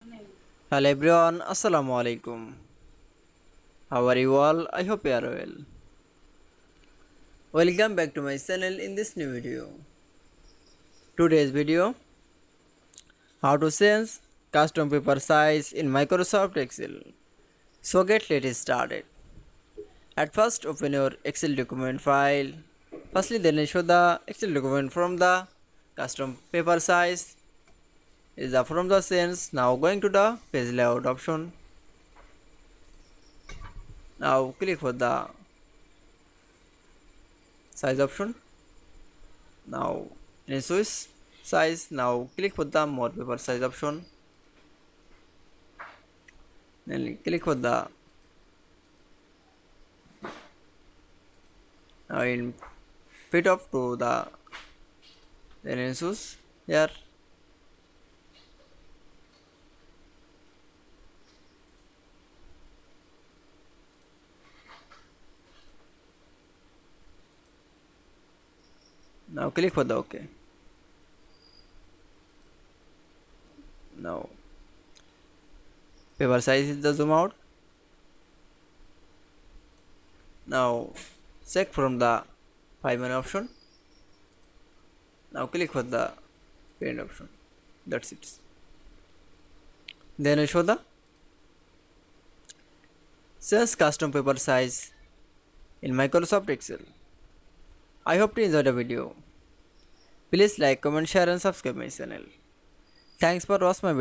Hello everyone, Assalamu Walaikum. How are you all? I hope you are well. Welcome back to my channel in this new video. Today's video, how to change custom paper size in Microsoft Excel. So let's started. At first open your Excel document file. Firstly then show the Excel document from the custom paper size is the from the sense. Now going to the page layout option. Now click for the size option. Now in Swiss size, now click for the more paper size option. Then click for the now in fit up to the then in Swiss here. Now click for the OK. Now paper size is the zoom out. Now check from the 5-minute option. Now click for the paint option. That's it. Then I show the change custom paper size in Microsoft Excel. I hope you enjoyed the video. Please like, comment, share and subscribe my channel. Thanks for watching my video.